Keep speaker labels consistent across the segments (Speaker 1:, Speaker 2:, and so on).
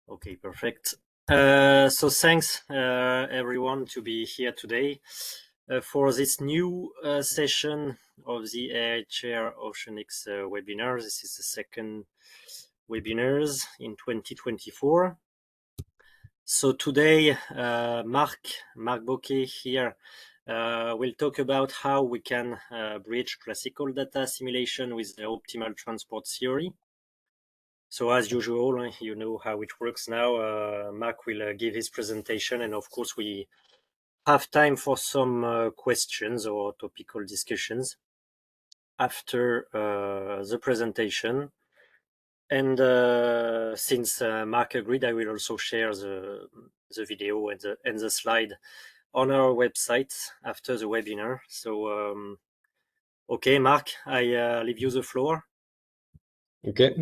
Speaker 1: Okay, perfect. So thanks everyone to be here today for this new session of the AI Chair OceaniX webinar. This is the second webinars in 2024. So today, Marc Bocquet here will talk about how we can bridge classical data assimilation with the optimal transport theory. So as usual, you know how it works now. Marc will give his presentation, and of course we have time for some questions or topical discussions after the presentation. And since Marc agreed, I will also share the video and the slide on our website after the webinar. So, okay, Marc, I leave you the floor.
Speaker 2: Okay,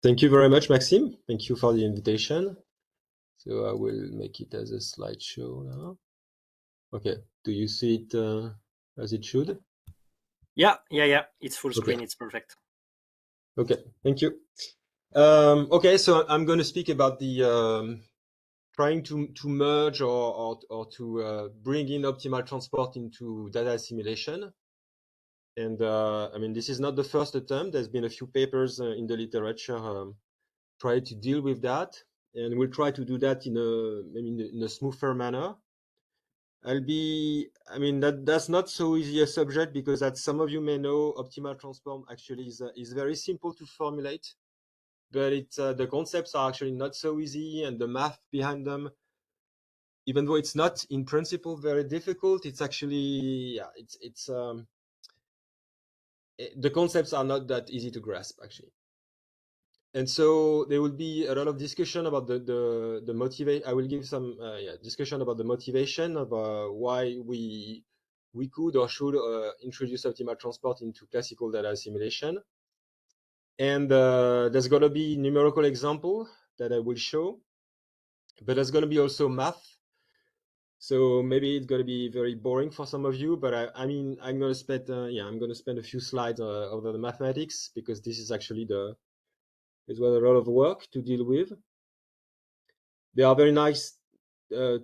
Speaker 2: thank you very much, Maxime. Thank you for the invitation. So I will make it as a slideshow now. Okay, do you see it as it should?
Speaker 1: Yeah, it's full screen, it's perfect.
Speaker 2: Okay, thank you. Okay, so I'm going to speak about the trying to merge or to bring in optimal transport into data assimilation. And I mean, this is not the first attempt. There's been a few papers in the literature try to deal with that, and we'll try to do that in a smoother manner. I mean, that's not so easy a subject because, as some of you may know, optimal transform actually is very simple to formulate, but the concepts are actually not so easy, and the math behind them, even though it's not in principle very difficult, it's actually the concepts are not that easy to grasp actually. And so there will be a lot of discussion about the motivation. I will give some discussion about the motivation of why we could or should introduce optimal transport into classical data assimilation. And there's going to be numerical example that I will show, but there's going to be also math. So maybe it's going to be very boring for some of you, but I mean, I'm going to spend a few slides over the mathematics because this is actually it was a lot of work to deal with. There are very nice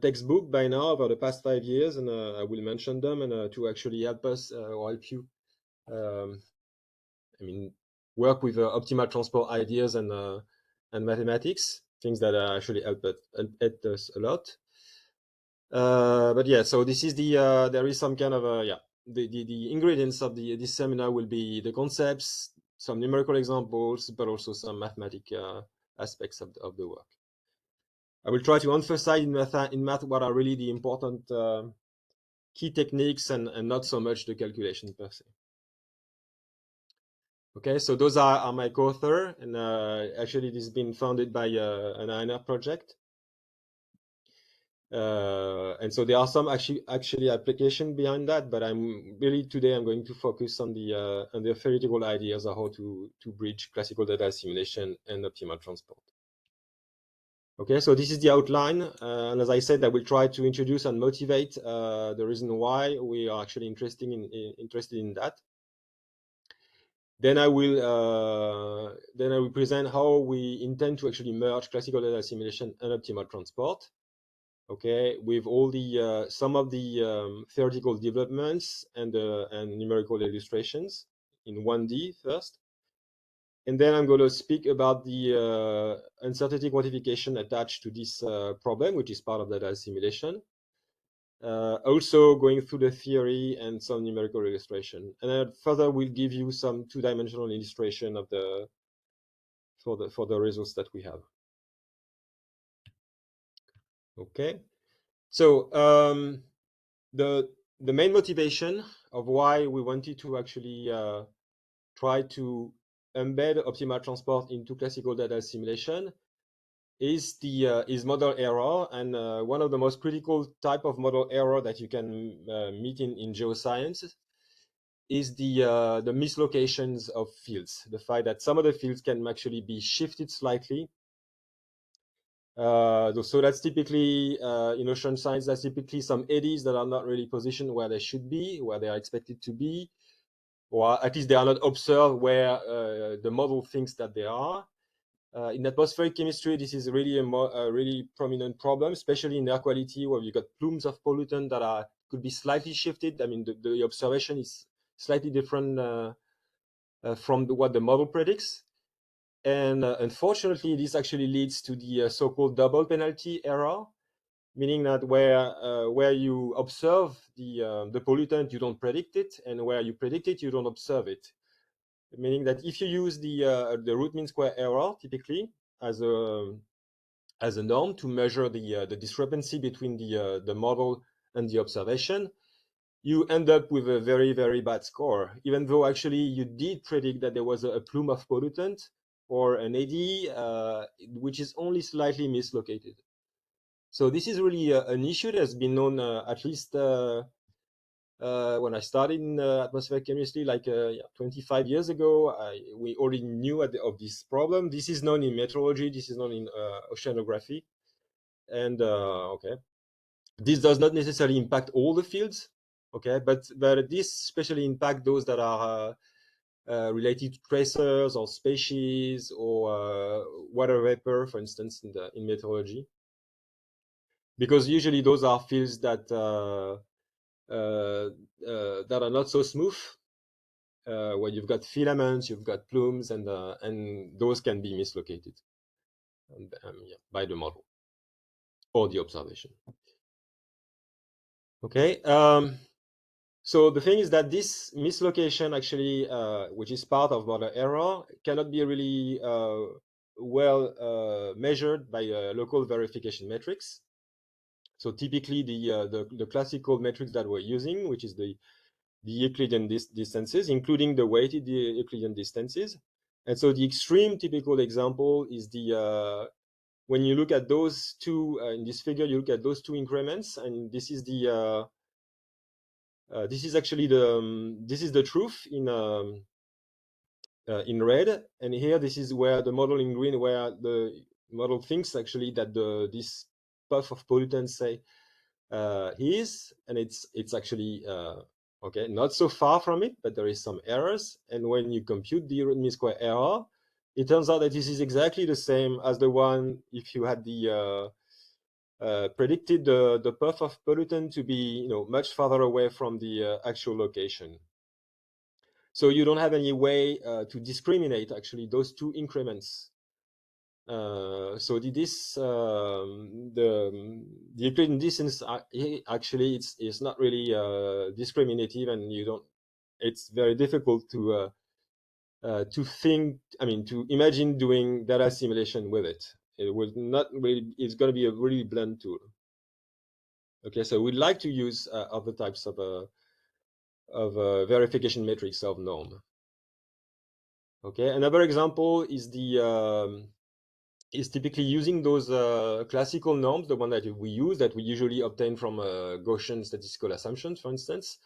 Speaker 2: textbook by now over the past 5 years, and I will mention them and to actually help us or help you. I mean, work with optimal transport ideas and mathematics, things that actually help us a lot. But yeah, so this is there is some kind of the ingredients of this seminar will be the concepts, some numerical examples, but also some mathematical aspects of the work. I will try to emphasize in math what are really the important key techniques and not so much the calculation per se. Okay, so those are my co-author, and actually this has been founded by an INR project. And so there are some actually application behind that, but today I'm going to focus on the theoretical ideas of how to bridge classical data assimilation and optimal transport. Okay, so this is the outline, and as I said, I will try to introduce and motivate the reason why we are actually interested in that. Then I will present how we intend to actually merge classical data assimilation and optimal transport. Okay, with all the some of the theoretical developments and numerical illustrations in 1D first. And then I'm going to speak about the uncertainty quantification attached to this problem, which is part of data assimilation. Also going through the theory and some numerical illustration. And then further, we'll give you some two-dimensional illustration of for the results that we have. Okay. So the main motivation of why we wanted to actually try to embed optimal transport into classical data assimilation is model error, and one of the most critical type of model error that you can meet in geoscience is the mislocations of fields. The fact that some of the fields can actually be shifted slightly. So that's typically in ocean science, that's typically some eddies that are not really positioned where they should be, where they are expected to be, or at least they are not observed where the model thinks that they are. In atmospheric chemistry, this is really a really prominent problem, especially in air quality, where you got plumes of pollutant that could be slightly shifted. I mean, the observation is slightly different from what the model predicts. And unfortunately, this actually leads to the so-called double penalty error, meaning that where you observe the pollutant, you don't predict it, and where you predict it, you don't observe it. Meaning that if you use the root mean square error typically as a norm to measure the discrepancy between the model and the observation, you end up with a very, very bad score, even though actually you did predict that there was a plume of pollutant or an AD, which is only slightly mislocated. So this is really an issue that has been known at least when I started in atmospheric chemistry, like 25 years ago. We already knew of this problem. This is known in meteorology. This is known in oceanography. And okay, this does not necessarily impact all the fields, okay, but this especially impact those that are related to tracers or species or water vapor, for instance, in meteorology, because usually those are fields that are not so smooth, where you've got filaments, you've got plumes, and those can be mislocated yeah, by the model or the observation. Okay. So the thing is that this mislocation actually, which is part of model error, cannot be really well measured by local verification metrics. So typically the classical metrics that we're using, which is the Euclidean distances, including the weighted Euclidean distances. And so the extreme typical example is when you look at those two, in this figure, you look at those two increments, and this is this is actually this is the truth in red, and here this is where the model in green, where the model thinks actually that this puff of pollutants say is, and it's actually okay, not so far from it, but there is some errors. And when you compute the root mean square error, it turns out that this is exactly the same as the one if you had predicted the puff of pollutant to be much farther away from the actual location. So you don't have any way to discriminate actually those two increments. So the Euclidean distance actually it's not really discriminative, and it's very difficult to think, I mean, to imagine doing data simulation with it. It will not really, it's going to be a really blunt tool. Okay, so we'd like to use other types of verification metrics of norm. Okay, another example is is typically using those classical norms, the one that we use, that we usually obtain from Gaussian statistical assumptions, for instance.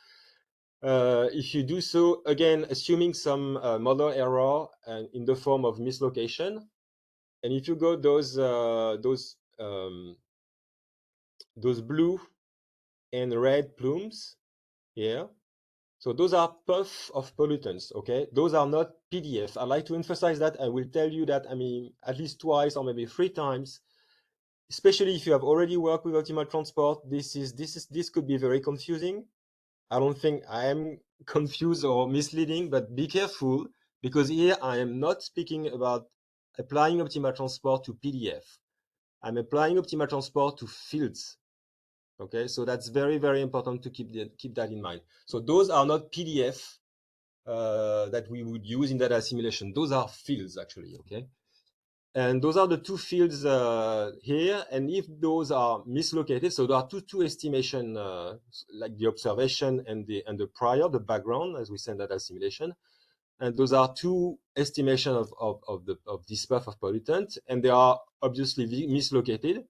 Speaker 2: If you do so, again, assuming some model error in the form of mislocation, and if you go those blue and red plumes here, so those are puff of pollutants, okay? Those are not PDF. I like to emphasize that. I will tell you that, I mean, at least twice or maybe 3 times, especially if you have already worked with optimal transport. This could be very confusing. I don't think I am confused or misleading, but be careful, because here I am not speaking about applying optimal transport to PDF. I'm applying optimal transport to fields. Okay, so that's very, very important to keep that in mind. So those are not PDF that we would use in data simulation. Those are fields actually, okay? And those are the two fields here. And if those are mislocated, so there are two estimation, like the observation and the prior, the background, as we say in data simulation. And those are two estimations of this puff of pollutant, and they are obviously mislocated.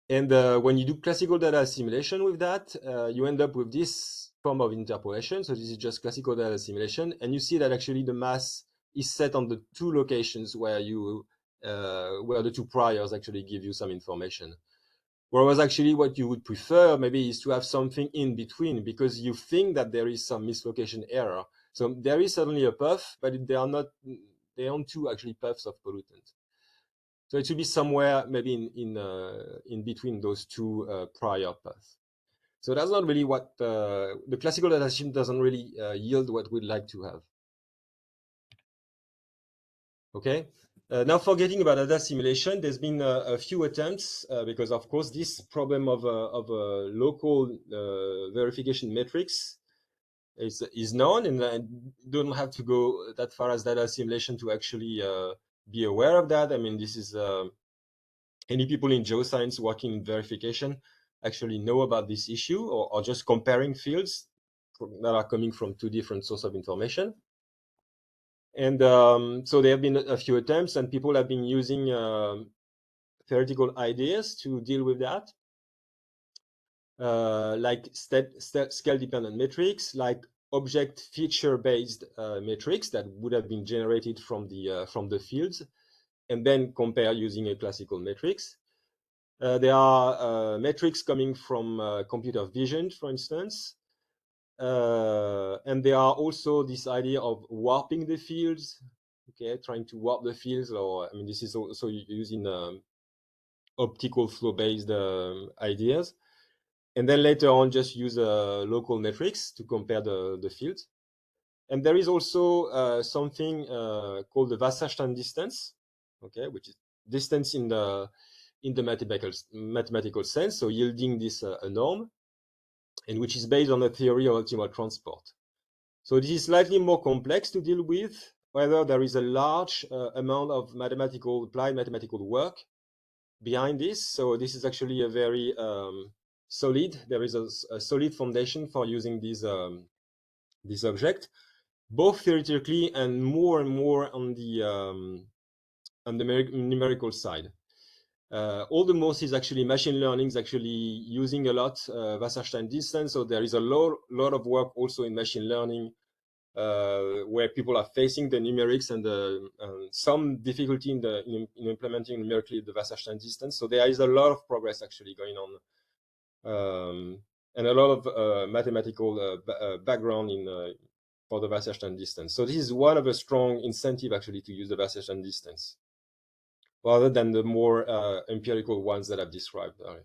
Speaker 2: And when you do classical data assimilation with that, you end up with this form of interpolation. So this is just classical data assimilation, and you see that actually the mass is set on the two locations where the two priors actually give you some information. Whereas actually what you would prefer maybe is to have something in between, because you think that there is some mislocation error. So there is certainly a puff, but they are not they're on two actually puffs of pollutant. So it should be somewhere maybe in between those two prior paths. So that's not really what the classical data system doesn't really yield what we'd like to have. Okay. Now, forgetting about data simulation, there's been a few attempts because, of course, this problem of local verification metrics is known, and I don't have to go that far as data simulation to actually be aware of that. I mean, this is any people in geoscience working in verification actually know about this issue, or just comparing fields that are coming from two different sources of information. And so there have been a few attempts, and people have been using theoretical ideas to deal with that, like scale-dependent metrics, like object feature-based metrics that would have been generated from the fields, and then compare using a classical metrics. There are metrics coming from computer vision, for instance, and there are also this idea of warping the fields. Okay, trying to warp the fields, or I mean, this is also using optical flow-based ideas, and then later on just use local metrics to compare the fields. And there is also something called the Wasserstand distance, okay, which is distance in the mathematical sense, so yielding this a norm, and which is based on the theory of optimal transport. So this is slightly more complex to deal with, whether there is a large amount of applied mathematical work behind this. So this is actually a very solid, there is a solid foundation for using this object, both theoretically and more on the numerical side. All the most is actually machine learning is actually using a lot Wasserstein distance. So there is a lot of work also in machine learning where people are facing the numerics and some difficulty in implementing numerically the Wasserstein distance. So there is a lot of progress actually going on, and a lot of mathematical background for the Wasserstein distance. So this is one of a strong incentive actually to use the Wasserstein distance, rather than the more empirical ones that I've described earlier.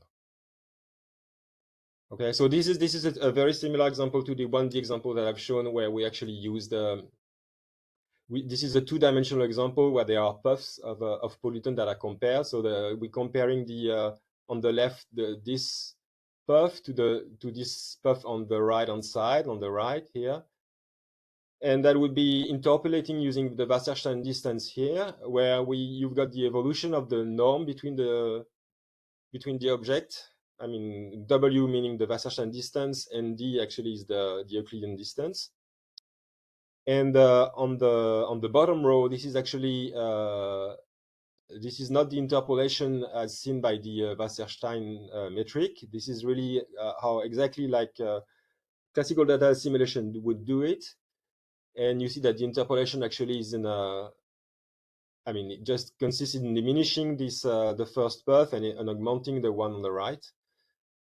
Speaker 2: Okay, so this is a very similar example to the 1D example that I've shown, where we actually used this is a two-dimensional example where there are puffs of pollutant that are compared. So we're comparing on the left this puff to this puff on the right-hand side, on the right here, and that would be interpolating using the Wasserstein distance here, where you've got the evolution of the norm between the object. I mean, W meaning the Wasserstein distance, and D actually is the Euclidean distance. And on the bottom row, this is actually this is not the interpolation as seen by the Wasserstein metric. This is really how exactly like classical data simulation would do it. And you see that the interpolation actually is in I mean, it just consists in diminishing this the first path and augmenting the one on the right.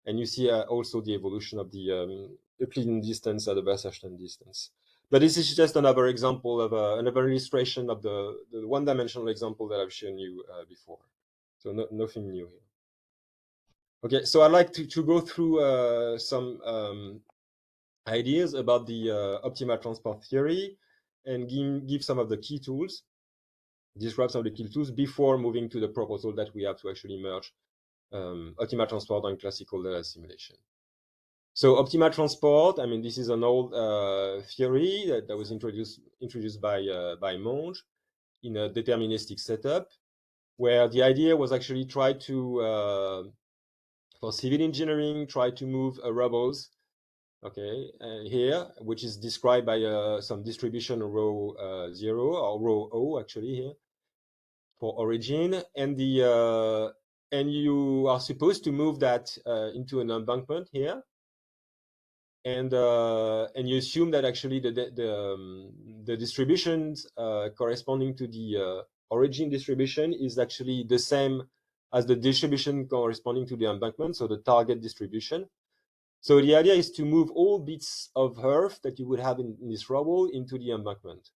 Speaker 2: And you see also the evolution of the Euclidean distance at the Wasserstein distance. But this is just another example of another illustration of the one-dimensional example that I've shown you before. So nothing new here. Okay, so I'd like to go through some ideas about the optimal transport theory and give some of the key tools, describe some of the key tools before moving to the proposal that we have to actually merge optimal transport and classical data simulation. So optimal transport, I mean, this is an old theory that was introduced by Monge in a deterministic setup, where the idea was actually try to, for civil engineering, try to move robots, okay, here, which is described by some distribution rho 0 or rho O actually here for origin, and and you are supposed to move that into an embankment here. And you assume that actually the distributions corresponding to the origin distribution is actually the same as the distribution corresponding to the embankment, so the target distribution. So the idea is to move all bits of earth that you would have in this rubble into the embankment.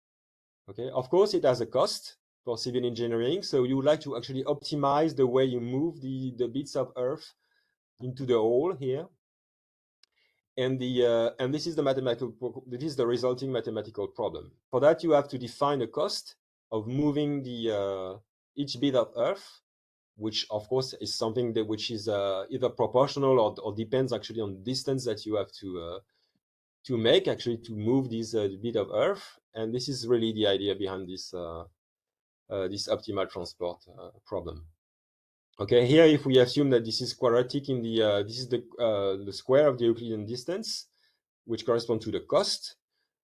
Speaker 2: Okay, of course, it has a cost for civil engineering. So you would like to actually optimize the way you move the bits of Earth into the hole here. And this is the resulting mathematical problem. For that, you have to define a cost of moving the each bit of Earth, which of course is something which is either proportional or depends actually on the distance that you have to make actually to move this bit of Earth. And this is really the idea behind this this optimal transport problem. Okay, here if we assume that this is quadratic in the this is the square of the Euclidean distance, which correspond to the cost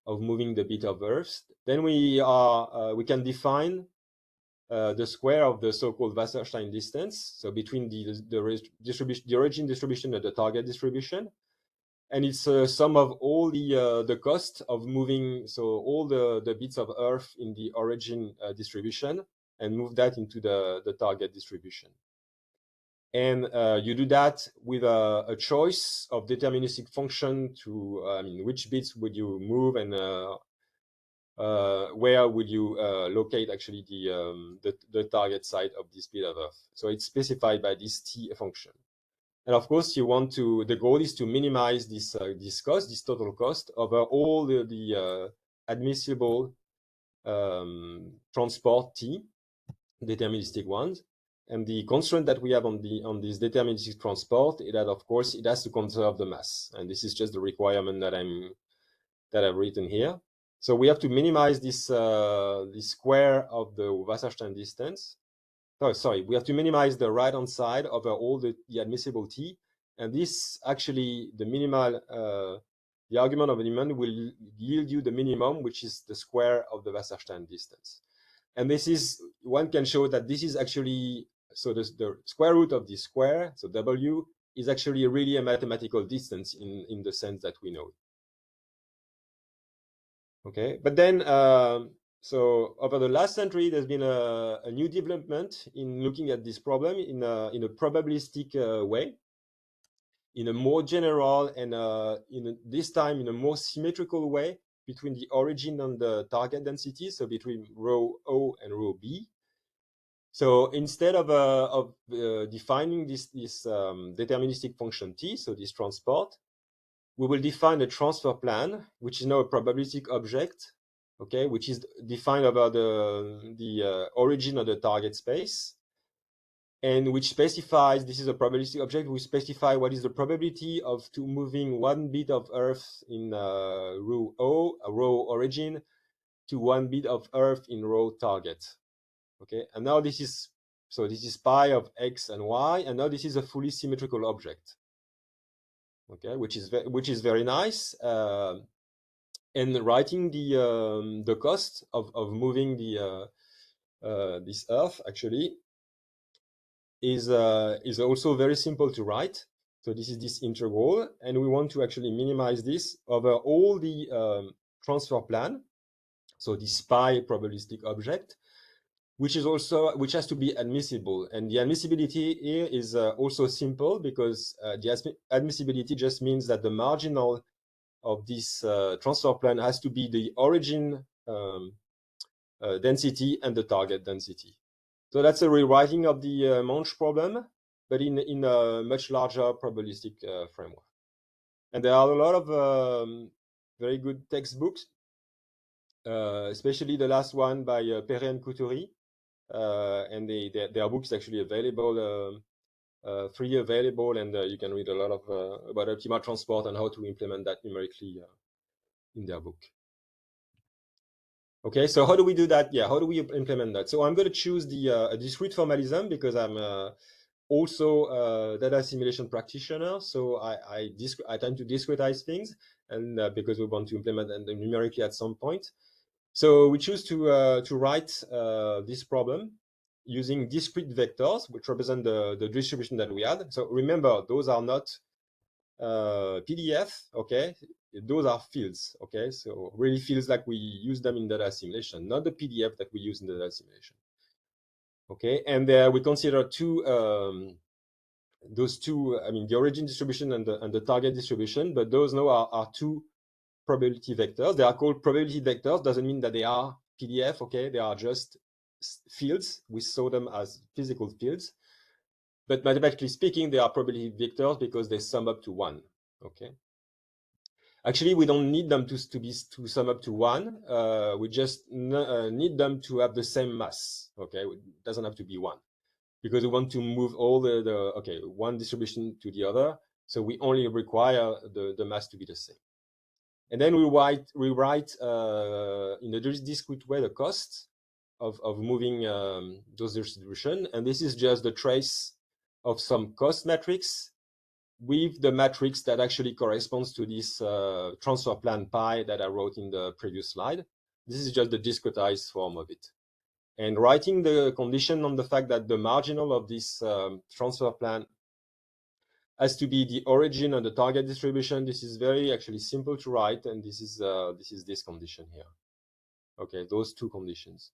Speaker 2: of moving the bit of Earth, then we can define the square of the so-called Wasserstein distance, so between the origin distribution and the target distribution, and it's a sum of all the cost of moving all the bits of Earth in the origin distribution and move that into the target distribution. And you do that with a choice of deterministic function to which bits would you move and where would you locate actually the target site of this bit of Earth. So it's specified by this t function. And of course, the goal is to minimize this cost, this total cost over all the admissible transport t, deterministic ones. And the constraint that we have on this deterministic transport is that, of course, it has to conserve the mass. And this is just the requirement that I've written here. So we have to minimize this square of the Wasserstein distance. Oh, sorry, we have to minimize the right-hand side over all the admissible t. And this actually, the argument of the minimum will yield you the minimum, which is the square of the Wasserstein distance. And this is, one can show that this is actually, so the square root of this square, so W, is actually really a mathematical distance in the sense that we know it. Okay, but then, so over the last century, there's been a new development in looking at this problem in a probabilistic way, in a more general and this time in a more symmetrical way between the origin and the target density, so between rho O and rho B. So instead of defining this deterministic function t, so this transport, we will define a transfer plan, which is now a probabilistic object, okay, which is defined over the origin of the target space, and which specifies, this is a probabilistic object, we specify what is the probability of moving one bit of Earth in rho O, a rho origin, to one bit of Earth in rho target. Okay, and now this is pi of x and y, and now this is a fully symmetrical object. Okay, which is very nice. And writing the cost of moving this Earth actually is also very simple to write. So this is this integral, and we want to actually minimize this over all the transfer plan. So this pi probabilistic object, which has to be admissible, and the admissibility here is also simple because the admissibility just means that the marginal of this transfer plan has to be the origin density and the target density. So that's a rewriting of the Monge problem, but in a much larger probabilistic framework. And there are a lot of very good textbooks, especially the last one by Perret and Couturi, and their books actually available, free available, and you can read a lot of about optimal transport and how to implement that numerically in their book. Okay, so how do we do that? Yeah, how do we implement that? So I'm going to choose the discrete formalism because I'm also a data simulation practitioner. So I tend to discretize things, and because we want to implement them numerically at some point. So we choose to write this problem using discrete vectors, which represent the distribution that we had. So remember, those are not PDF, okay? Those are fields, okay? So really fields like we use them in data simulation, not the PDF that we use in the data simulation. Okay, and we consider those two, I mean, the origin distribution and the target distribution, but those now are two probability vectors. They are called probability vectors, doesn't mean that they are PDF, okay, they are just fields. We saw them as physical fields, but mathematically speaking, they are probability vectors because they sum up to 1, okay? Actually, we don't need them to sum up to 1. We just need them to have the same mass, okay? It doesn't have to be 1 because we want to move all one distribution to the other. So we only require the mass to be the same. And then we write in a discrete way the cost of moving those distribution. And this is just the trace of some cost matrix with the matrix that actually corresponds to this transfer plan pi that I wrote in the previous slide. This is just the discretized form of it. And writing the condition on the fact that the marginal of this transfer plan has to be the origin and the target distribution. This is very actually simple to write, and this is this condition here. Okay, those two conditions.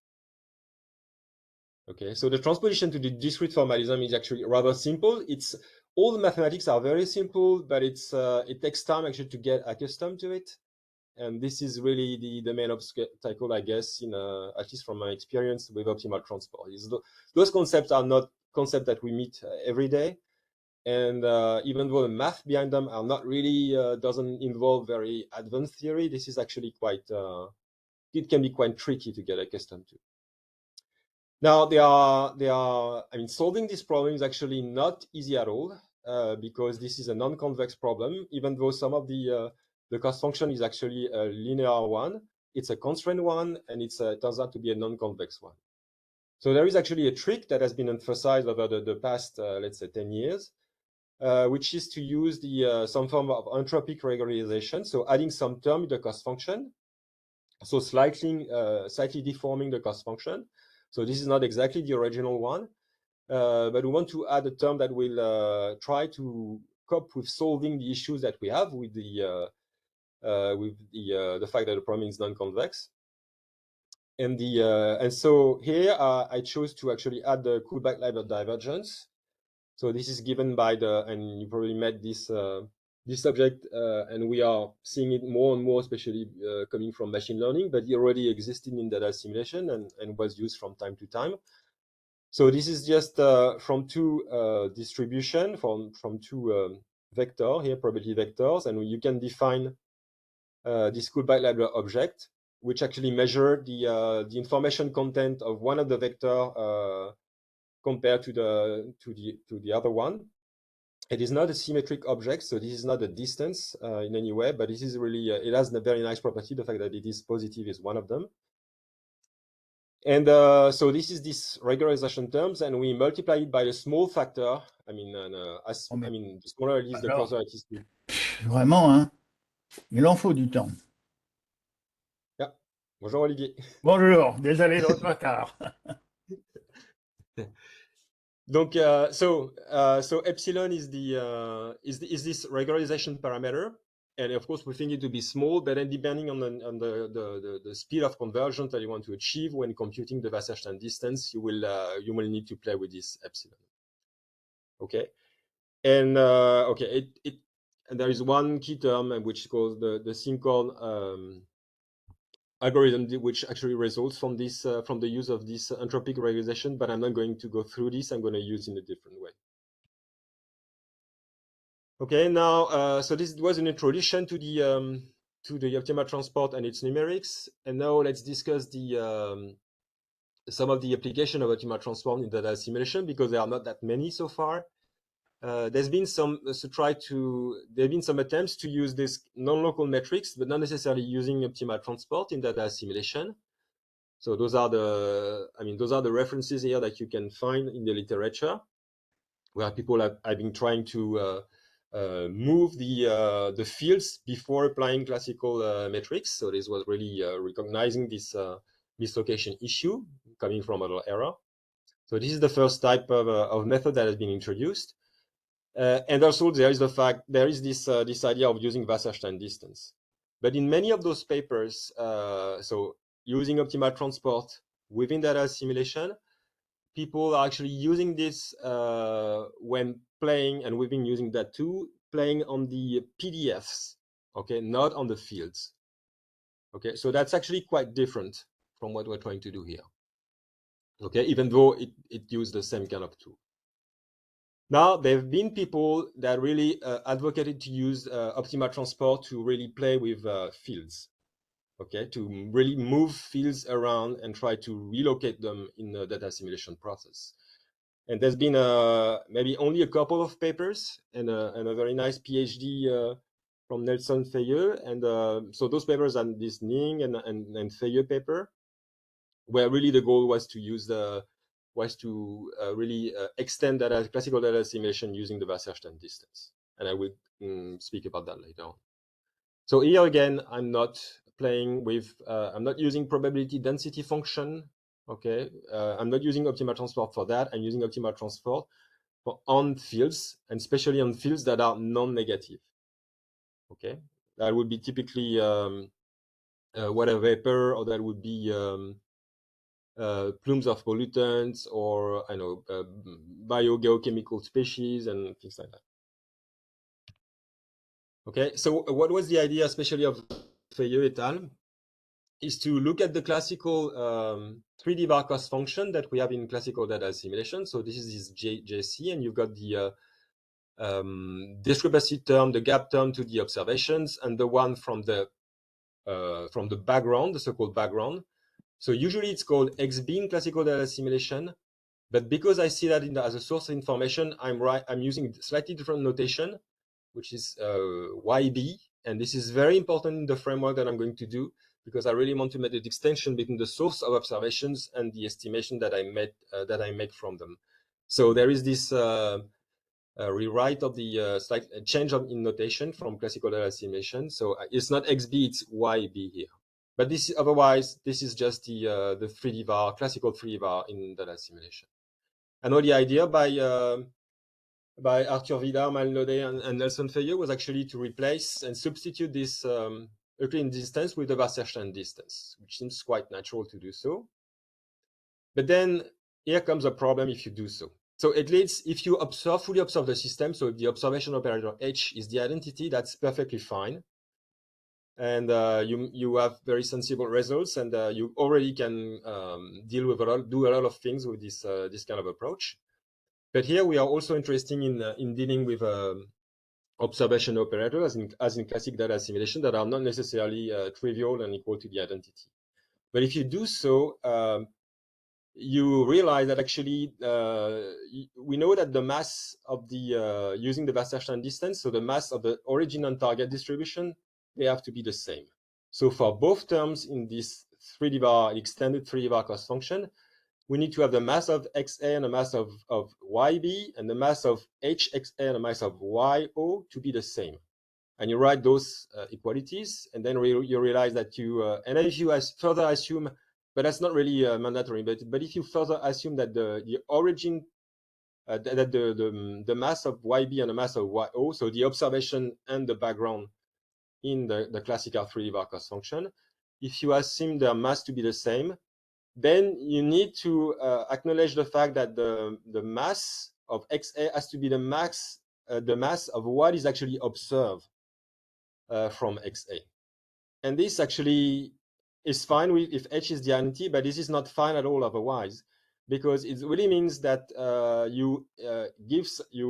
Speaker 2: Okay, so the transposition to the discrete formalism is actually rather simple. It's all the mathematics are very simple, but it takes time actually to get accustomed to it. And this is really the main obstacle, I guess, in at least from my experience with optimal transport. Those concepts are not concepts that we meet every day. And even though the math behind them are not really, doesn't involve very advanced theory, this is actually quite, it can be quite tricky to get accustomed to. Now, I mean, solving this problem is actually not easy at all, because this is a non-convex problem, even though some of the cost function is actually a linear one. It's a constraint one, and it turns out to be a non-convex one. So there is actually a trick that has been emphasized over the past, let's say, 10 years, which is to use some form of entropic regularization. So adding some term in the cost function, so slightly deforming the cost function. So this is not exactly the original one, but we want to add a term that will try to cope with solving the issues that we have with the fact that the problem is non-convex. And so here I chose to actually add the Kullback-Leibler divergence. So this is given by and you probably met this subject, and we are seeing it more and more, especially coming from machine learning, but it already existed in data simulation and was used from time to time. So this is just from two distribution, from two vector here, probability vectors, and you can define this Kullback-Leibler object, which actually measure the information content of one of the vector compared to the other one. It is not a symmetric object, so this is not a distance in any way, but this is really, it has a very nice property. The fact that it is positive is one of them. And so this is this regularization terms, and we multiply it by a small factor. I mean, the smaller it is, the closer it is to.
Speaker 3: Vraiment, hein, il en faut du temps.
Speaker 2: Yeah. Bonjour Olivier.
Speaker 3: Bonjour, désolé de votre retard.
Speaker 2: Donc, so epsilon is this regularization parameter, and of course we think it to be small, but then depending on the speed of convergence that you want to achieve when computing the Wasserstein distance, you will need to play with this epsilon. Okay, and and there is one key term which is called the Sinkhorn algorithm, which actually results from this from the use of this entropic regularization, but I'm not going to go through this. I'm going to use in a different way. Okay, now so this was an introduction to the optimal transport and its numerics, and now let's discuss the some of the application of optimal transport in data simulation, because there are not that many so far. There's been some attempts to use this non-local metrics, but not necessarily using optimal transport in data assimilation. So those are the references here that you can find in the literature, where people have been trying to move the fields before applying classical metrics. So this was really recognizing this mislocation issue coming from model error. So this is the first type of method that has been introduced. And also there is this idea of using Wasserstein distance. But in many of those papers, so using optimal transport within data assimilation, people are actually using this when playing, and we've been using that too, playing on the PDFs, okay, not on the fields. Okay, so that's actually quite different. from what we're trying to do here. Okay, even though it used the same kind of tool. Now, there have been people that really advocated to use optimal transport to really play with fields, okay, to really move fields around and try to relocate them in the data assimilation process. And there's been maybe only a couple of papers and a very nice PhD from Nelson Fayeux. And so those papers are this Ning and Fayeux paper, where really the goal was to use really extend classical data assimilation using the Wasserstein distance. And I will speak about that later on. So here again, I'm not playing with, I'm not using probability density function. Okay, I'm not using optimal transport for that. I'm using optimal transport for on fields, and especially on fields that are non-negative. Okay, that would be typically water vapor, or that would be plumes of pollutants, or I know biogeochemical species and things like that. Okay, so what was the idea, especially of Fayeux et al., is to look at the classical 3D var cost function that we have in classical data assimilation. So this is this JC, and you've got the discrepancy term, the gap term to the observations, and the one from the background, the so-called background. So usually it's called XB in classical data assimilation, but because I see that as a source of information, I'm using slightly different notation, which is YB, and this is very important in the framework that I'm going to do, because I really want to make the distinction between the source of observations and the estimation that I make from them. So there is this rewrite of the slight change in notation from classical data assimilation. So it's not XB, it's YB here. But this otherwise, this is just the 3D var, classical 3D var in data assimilation. And all the idea by Arthur Vidar, Malnode, and Nelson Fayeux was actually to replace and substitute this Euclidean distance with the Wasserstein distance, which seems quite natural to do so. But then here comes a problem if you do so. So at least if you fully observe the system, so if the observation operator H is the identity, that's perfectly fine. And you have very sensible results, and you already can do a lot of things with this kind of approach. But here we are also interested in dealing with observation operators as in classic data assimilation that are not necessarily trivial and equal to the identity. But if you do so, you realize that actually we know that the mass of the using the Wasserstein distance, so the mass of the origin and target distribution, they have to be the same. So for both terms in this 3D var, extended 3D var cost function, we need to have the mass of XA and the mass of YB, and the mass of HXA and the mass of YO to be the same. And you write those equalities, and then you realize that and then if you further assume, but that's not really mandatory, but if you further assume that the origin, that the mass of YB and the mass of YO, so the observation and the background in the classical 3D var cost function, if you assume their mass to be the same, then you need to acknowledge the fact that the mass of XA has to be the mass of what is actually observed from XA. And this actually is fine if H is the identity, but this is not fine at all otherwise, because it really means that you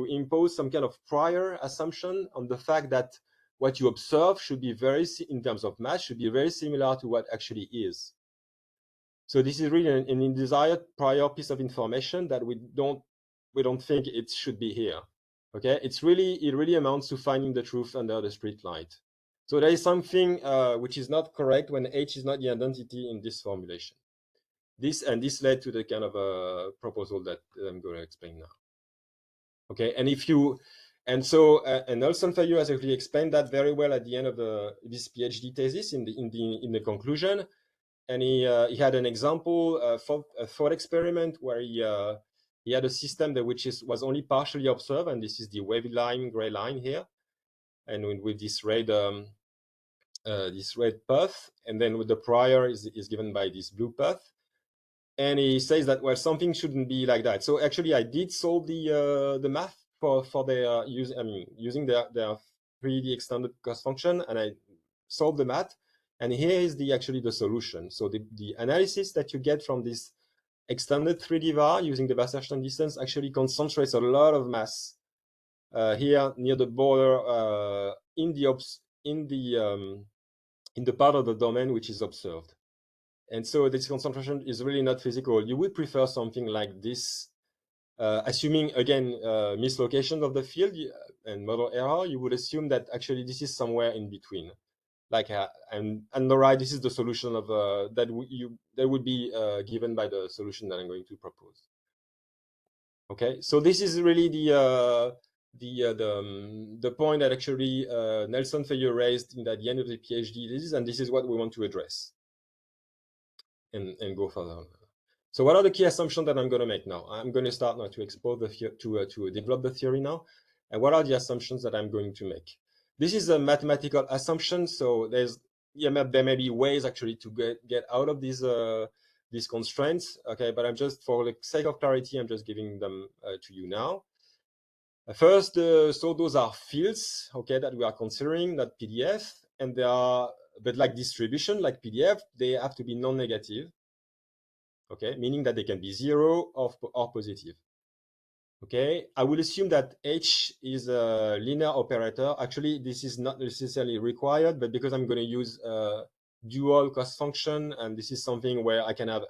Speaker 2: impose some kind of prior assumption on the fact that what you observe should be in terms of mass, should be very similar to what actually is. So this is really an undesired prior piece of information that we don't think it should be here. Okay, it really amounts to finding the truth under the street light. So there is something which is not correct when H is not the identity in this formulation. This led to the kind of a proposal that I'm going to explain now. Okay, and and Nelson Fayeux has actually explained that very well at the end of this PhD thesis in the conclusion. And he had an example, a thought experiment where he had a system was only partially observed, and this is the wavy line, gray line here, and with this red path, and then with the prior is given by this blue path. And he says that, well, something shouldn't be like that. So actually, I did solve the math for their using their 3D extended cost function, and I solved the math. And here is actually the solution. So the analysis that you get from this extended 3D VAR using the Wasserstein distance actually concentrates a lot of mass here near the border in the part of the domain which is observed. And so this concentration is really not physical. You would prefer something like this, assuming again mislocation of the field and model error. You would assume that actually this is somewhere in between. Like and on the right, this is the solution of that would be given by the solution that I'm going to propose. Okay, so this is really the point that actually Nelson Feyer raised at the end of the PhD thesis, and this is what we want to address and go further. So what are the key assumptions that I'm going to make now? I'm going to start now to explore to develop the theory now, and what are the assumptions that I'm going to make? This is a mathematical assumption, so there may be ways actually to get out of these constraints, okay? But I'm just, for the sake of clarity, I'm just giving them to you now. First, so those are fields, okay, that we are considering, not PDF, and they are, but like distribution, like PDF, they have to be non-negative, okay, meaning that they can be 0 or positive. Okay, I will assume that H is a linear operator. Actually, this is not necessarily required, but because I'm going to use a dual cost function, and this is something where I can have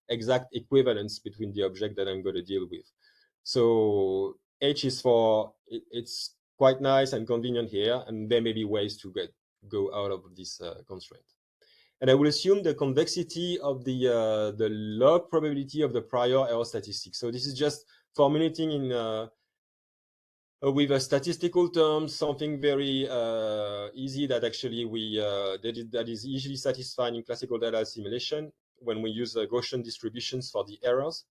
Speaker 2: exact equivalence between the object that I'm going to deal with. So H is it's quite nice and convenient here, and there may be ways to go out of this constraint. And I will assume the convexity of the log probability of the prior error statistics. So this is just formulating in with a statistical term, something very easy that actually that is easily satisfied in classical data simulation when we use Gaussian distributions for the errors.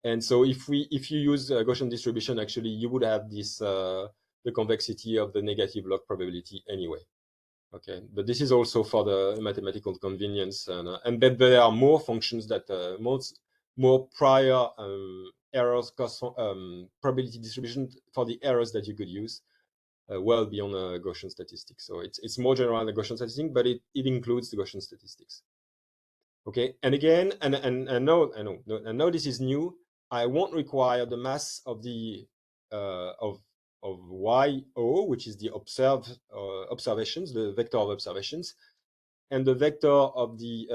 Speaker 2: And so if you use Gaussian distribution, actually you would have this the convexity of the negative log probability anyway. Okay, but this is also for the mathematical convenience, and that there are more functions that more prior errors cost probability distribution for the errors that you could use well beyond Gaussian statistics. So it's more general than Gaussian statistics, but it includes the Gaussian statistics. Okay, and again, and I know this is new. I won't require the mass of the of YO, which is the observations, the vector of observations, and the vector of the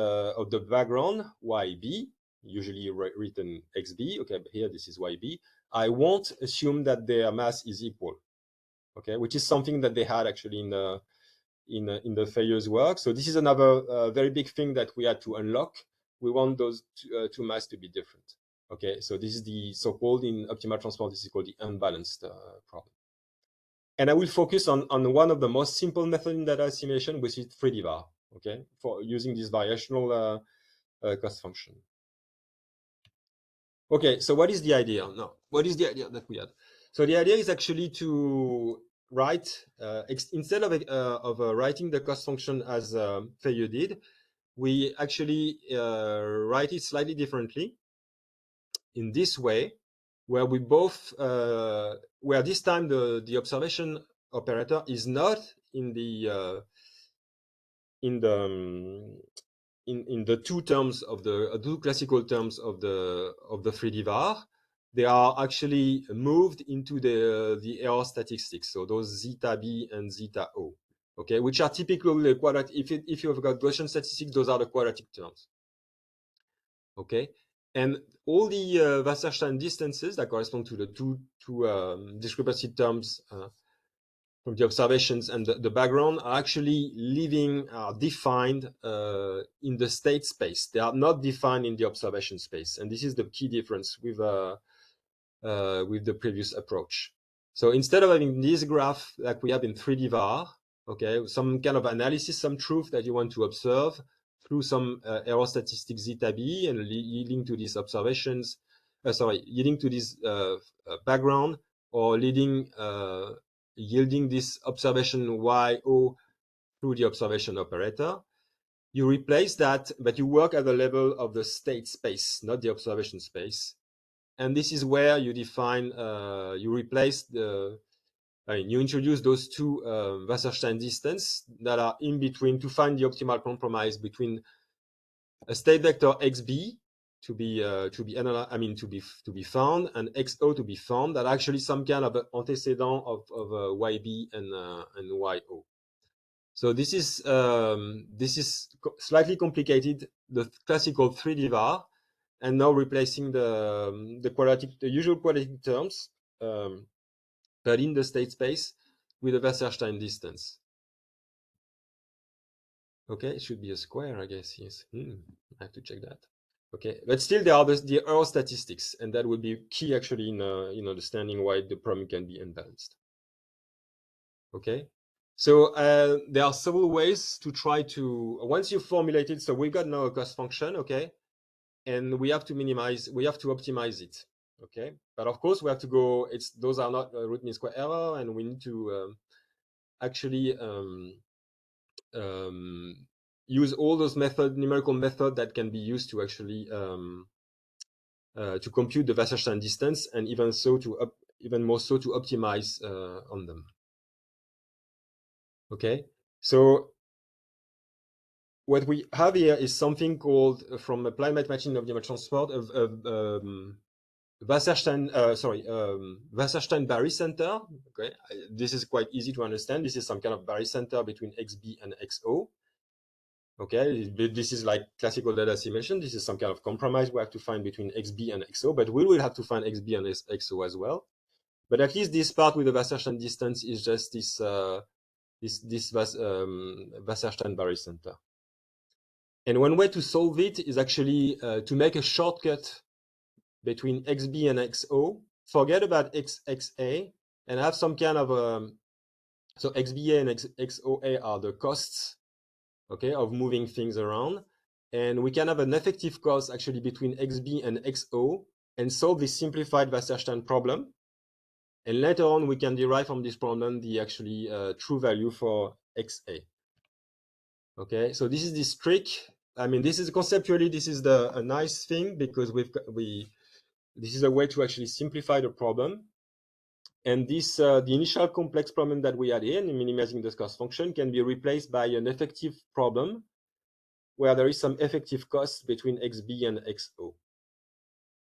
Speaker 2: background, YB, usually written XB. Okay, but here this is YB. I won't assume that their mass is equal. Okay, which is something that they had actually in the Fayer's work. So this is another very big thing that we had to unlock. We want those two masses to be different. Okay, so this is the so-called, in optimal transport, this is called the unbalanced problem. And I will focus on one of the most simple methods in data simulation, which is 3D VAR, okay, for using this variational cost function. Okay, so what is the idea? No, what is the idea that we had? So the idea is actually to write, instead of writing the cost function as Feyer did, we actually write it slightly differently in this way, where we both, where this time the observation operator is not in the two terms of the two classical terms of the 3D VAR. They are actually moved into the error statistics. So those zeta B and zeta O, okay, which are typically quadratic. If you've got Gaussian statistics, those are the quadratic terms. Okay, and all the Wasserstein distances that correspond to the two discrepancy terms from the observations and the background are actually defined in the state space. They are not defined in the observation space, and this is the key difference with the previous approach. So instead of having this graph like we have in 3D VAR, okay, some kind of analysis, some truth that you want to observe through some error statistics zeta B and leading to these observations, leading to this background, or yielding this observation YO through the observation operator. You replace that, but you work at the level of the state space, not the observation space. And this is where you define, you replace the you introduce those two Wasserstein distance that are in between to find the optimal compromise between a state vector xb to be found and xo to be found, that are actually some kind of antecedent of yb and yo. So this is slightly complicated, the classical 3D var, and now replacing the usual quadratic terms, but in the state space with a Wasserstein distance. Okay, it should be a square, I guess. Yes, I have to check that. Okay, but still there are the error statistics, and that would be key actually in understanding why the problem can be unbalanced. Okay, so there are several ways to try to, once you've formulated, so we've got now a cost function, okay, and we have to optimize it, okay, but of course we have to go, those are not root mean square error, and we need to actually use all those numerical method that can be used to actually to compute the Wasserstein distance, and even more so to optimize on them. Okay, so what we have here is something called, from applied mathematics in optimal transport, Wasserstein barycenter. Okay, this is quite easy to understand. This is some kind of barycenter between xb and xo. Okay, this is like classical data assimilation. This is some kind of compromise we have to find between xb and xo, but we will have to find xb and xo as well. But at least this part with the Wasserstein distance is just this Wasserstein barycenter. And one way to solve it is actually to make a shortcut between xb and xo, forget about xa, and have some kind of so xba and xoa are the costs, okay, of moving things around, and we can have an effective cost actually between xb and xo and solve this simplified Wasserstein problem. And later on, we can derive from this problem the actually true value for xa. Okay, so this is this trick. I mean, this is conceptually, this is a nice thing, because this is a way to actually simplify the problem. And this the initial complex problem that we had here in minimizing the cost function can be replaced by an effective problem where there is some effective cost between xb and xo.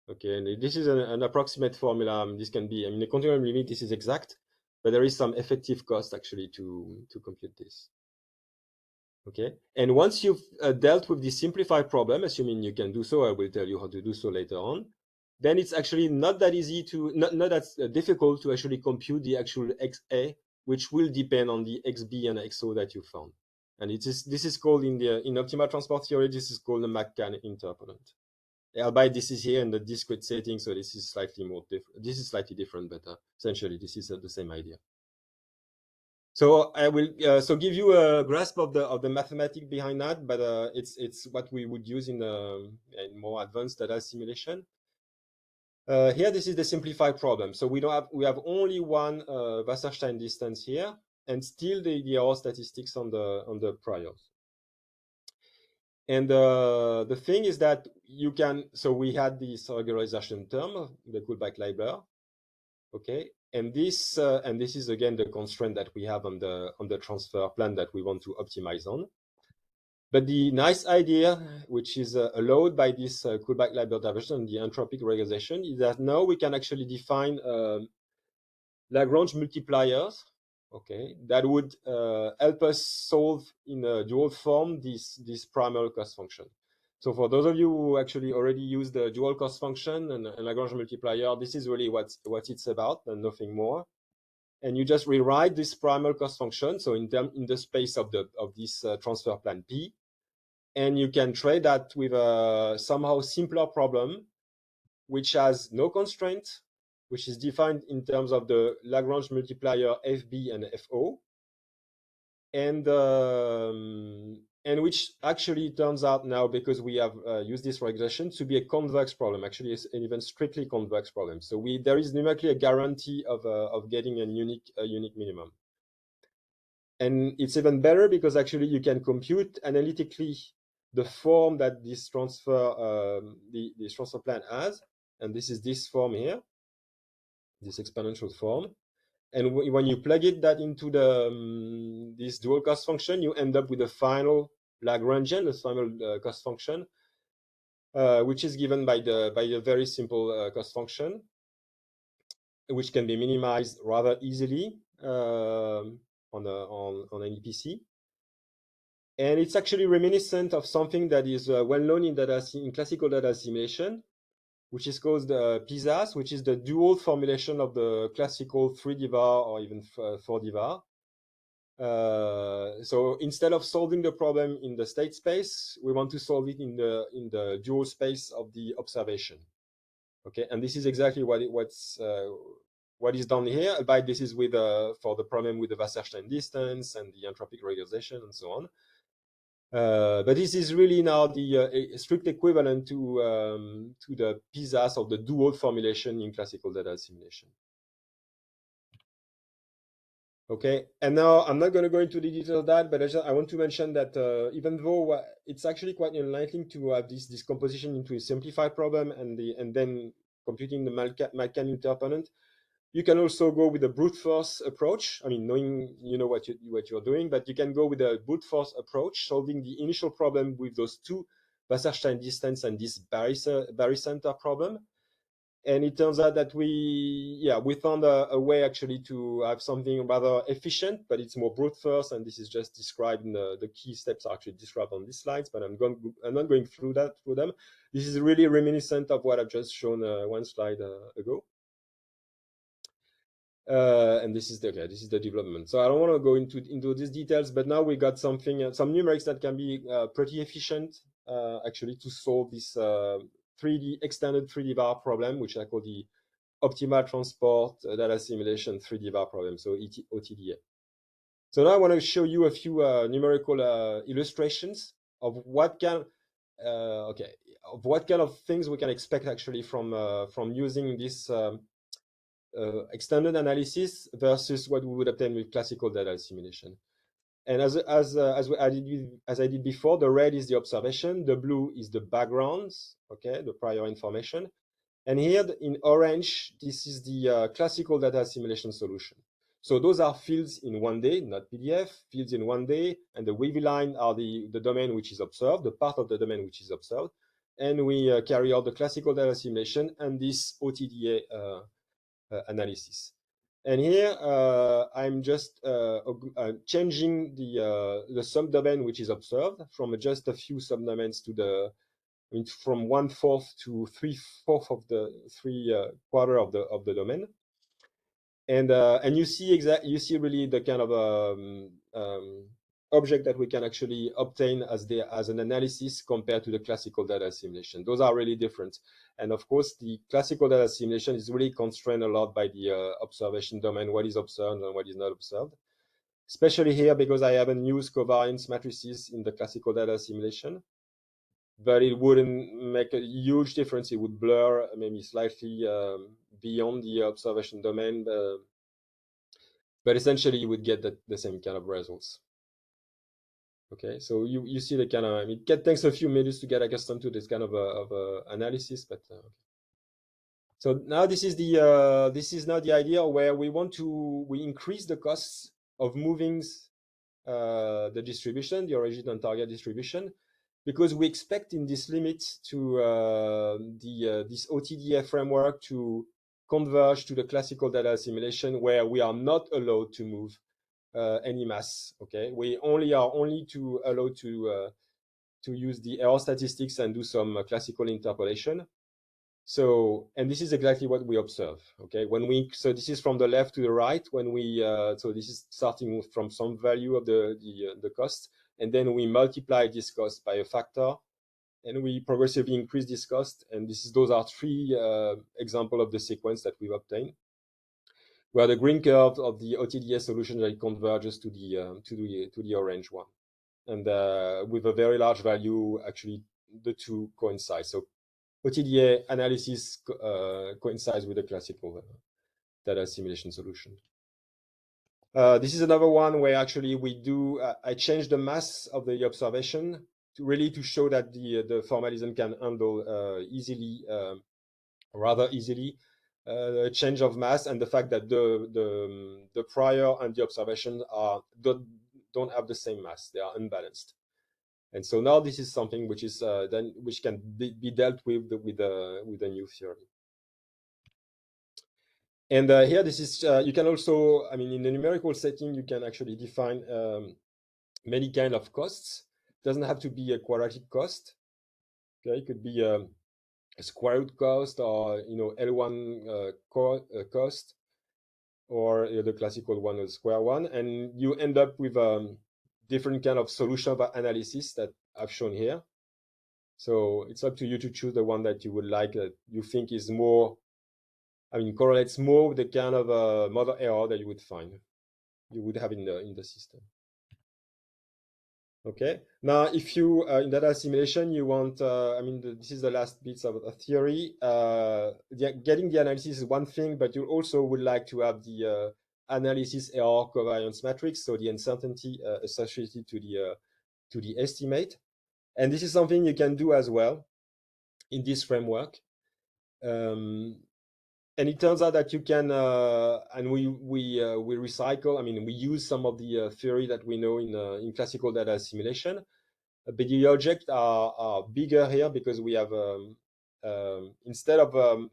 Speaker 2: Okay, and this is an approximate formula. This can be, I mean, the continuum limit, this is exact, but there is some effective cost actually to compute this. Okay, and once you've dealt with this simplified problem, assuming you can do so, I will tell you how to do so later on, then it's actually not that easy to, not that difficult to actually compute the actual xa, which will depend on the xb and xo that you found. And this is called in optimal transport theory, this is called the McCann interpolant. Albeit this is here in the discrete setting, so this is slightly more different. This is slightly different, but essentially this is the same idea. So I will give you a grasp of the mathematics behind that, but it's what we would use in more advanced data simulation. Here, this is the simplified problem. So we have only one Wasserstein distance here, and still the error statistics on the priors. And the thing is that you can, so we had this regularization term, the Kullback-Leibler, okay, and this is again the constraint that we have on the transfer plan that we want to optimize on. But the nice idea, which is allowed by this Kullback-Leibler diversion, the entropic regularization, is that now we can actually define Lagrange multipliers, okay, that would help us solve in a dual form this primal cost function. So for those of you who actually already use the dual cost function and Lagrange multiplier, this is really what it's about and nothing more. And you just rewrite this primal cost function, so in the space of this transfer plan P, and you can trade that with a somehow simpler problem, which has no constraint, which is defined in terms of the Lagrange multiplier FB and FO, and which actually turns out now, because we have used this regression, to be a convex problem. Actually, it's an even strictly convex problem. So there is numerically a guarantee of getting a unique minimum. And it's even better because actually you can compute analytically the form that this transfer this transfer plan has, and this is this form here, this exponential form. And when you plug that into the this dual cost function, you end up with a final Lagrangian, the final cost function, which is given by a very simple cost function, which can be minimized rather easily on an EPC. And it's actually reminiscent of something that is well known in classical data assimilation, which is called PISAS, which is the dual formulation of the classical 3D var or even 4D var. So instead of solving the problem in the state space, we want to solve it in the dual space of the observation. Okay, and this is exactly what is done here. Albeit this is with for the problem with the Wasserstein distance and the entropic regularization and so on. But this is really now the strict equivalent to the PISAS of the dual formulation in classical data assimilation. Okay, and now I'm not going to go into the details of that, but I want to mention that even though it's actually quite enlightening to have this decomposition into a simplified problem and then computing the Malkan interponent, you can also go with a brute force approach. I mean, knowing you know what you're doing, but you can go with a brute force approach, solving the initial problem with those two Wasserstein distance and this barycenter problem. And it turns out that we found a way actually to have something rather efficient, but it's more brute force, and this is just described in the key steps are actually described on these slides, but I'm not going through them. This is really reminiscent of what I've just shown one slide ago. And this is the development. So I don't want to go into these details, but now we got some numerics that can be pretty efficient actually to solve this extended 3D var problem, which I call the optimal transport data assimilation 3D var problem, so OTDA. So now I want to show you a few numerical illustrations of what kind of things we can expect actually from using this extended analysis versus what we would obtain with classical data assimilation. And as I did before, the red is the observation, the blue is the backgrounds, okay, the prior information. And here in orange, this is the classical data assimilation solution. So those are fields in 1D, not PDF, fields in 1D, and the wavy line are the domain which is observed, the part of the domain which is observed. And we carry out the classical data assimilation and this OTDA analysis. And here I'm just changing the subdomain which is observed from just a few subdomains to from 1/4 to 3/4 of the 3/4 of the domain. And you see really the kind of object that we can actually obtain as an analysis compared to the classical data assimilation. Those are really different. And of course, the classical data assimilation is really constrained a lot by the observation domain, what is observed and what is not observed. Especially here because I haven't used covariance matrices in the classical data assimilation. But it wouldn't make a huge difference. It would blur maybe slightly beyond the observation domain. But essentially, you would get the same kind of results. Okay, so you see the kind of, I mean, it takes a few minutes to get accustomed to this kind of analysis, but okay. So now this is now the idea where we increase the costs of moving the distribution, the origin and target distribution, because we expect in this limit to this OTDA framework to converge to the classical data assimilation, where we are not allowed to move any mass. Okay, we are only allowed to use the error statistics and do some classical interpolation. So, and this is exactly what we observe. Okay, so this is from the left to the right. So this is starting from some value of the cost, and then we multiply this cost by a factor, and we progressively increase this cost. And those are three examples of the sequence that we've obtained, where the green curve of the OTDA solution converges to the orange one, and with a very large value, actually the two coincide. So OTDA analysis coincides with the classical data assimilation solution. This is another one where actually I changed the mass of the observation to show that the formalism can handle rather easily change of mass and the fact that the prior and the observation don't have the same mass. They are unbalanced. And so now this is something which is which can be dealt with a new theory. And here, this is you can also, I mean, in the numerical setting, you can actually define many kind of costs. It doesn't have to be a quadratic cost. Okay, it could be a square root cost, or L1 cost, or the classical one, the square one, and you end up with different kind of solution of analysis that I've shown here. So it's up to you to choose the one that you would like, that you think is more, I mean, correlates more with the kind of model error that you would have in the system. Okay. Now, if you in data assimilation, you want, I mean, this is the last bits of a theory. Getting the analysis is one thing, but you also would like to have the analysis error covariance matrix, so the uncertainty associated to the estimate. And this is something you can do as well in this framework. And it turns out that you can, and we recycle. I mean, we use some of the theory that we know in classical data assimilation, but the objects are bigger here because we have instead of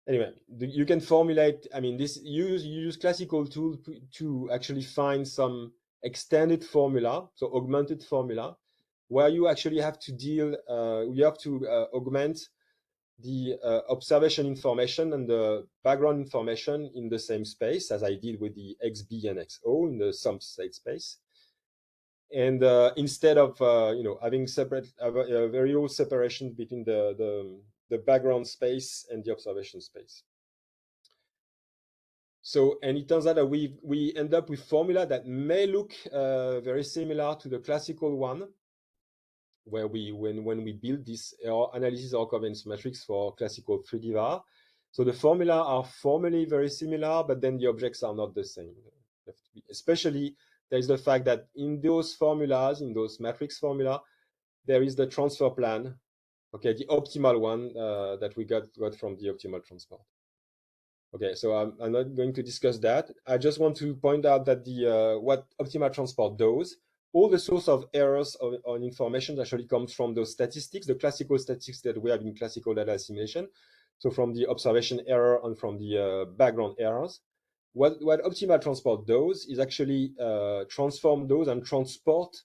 Speaker 2: anyway, you can formulate. I mean, this you use classical tool to actually find some extended formula, so augmented formula, where you actually have to deal. You have to augment the observation information and the background information in the same space as I did with the XB and XO in the sum state space. And instead of having separate very old separation between the background space and the observation space. So, and it turns out that we end up with formula that may look very similar to the classical one, where when we build this analysis or covariance matrix for classical 3D VAR. So the formula are formally very similar, but then the objects are not the same. Especially, there is the fact that in those formulas, in those matrix formula, there is the transfer plan, okay, the optimal one that we got from the optimal transport. Okay, so I'm not going to discuss that. I just want to point out that the what optimal transport does, all the source of errors on information actually comes from those statistics, the classical statistics that we have in classical data assimilation. So from the observation error and from the background errors. What optimal transport does is actually transform those and transport